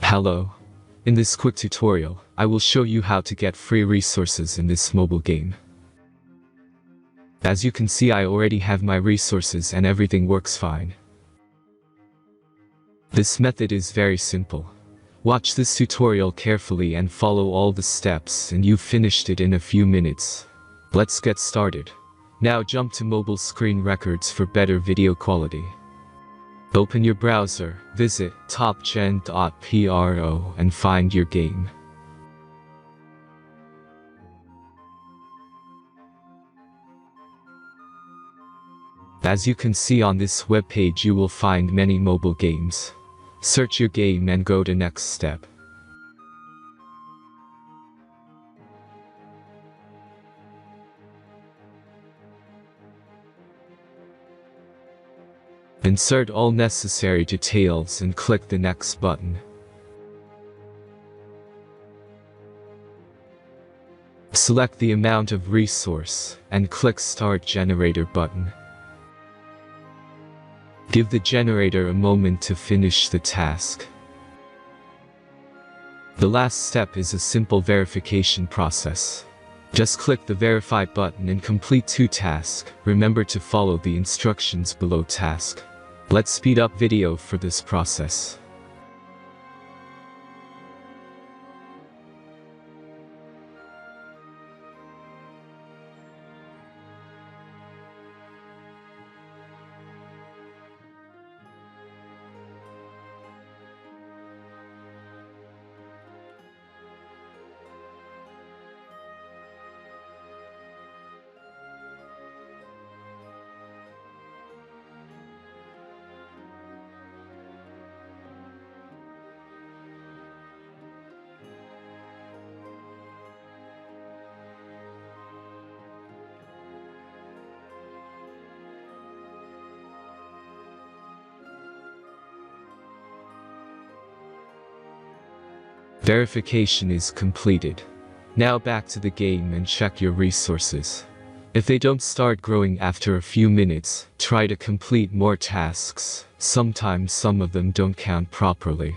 Hello. In this quick tutorial, I will show you how to get free resources in this mobile game. As you can see, I already have my resources and everything works fine. This method is very simple. Watch this tutorial carefully and follow all the steps and you've finished it in a few minutes. Let's get started. Now jump to mobile screen records for better video quality. Open your browser, visit hack..Pro and find your game. As you can see on this webpage, you will find many mobile games. Search your game and go to next step. Insert all necessary details and click the next button. Select the amount of resource and click Start Generator button. Give the generator a moment to finish the task. The last step is a simple verification process. Just click the Verify button and complete 2 tasks. Remember to follow the instructions below task. Let's speed up video for this process. Verification is completed. Now back to the game and check your resources. If they don't start growing after a few minutes, try to complete more tasks. Sometimes some of them don't count properly.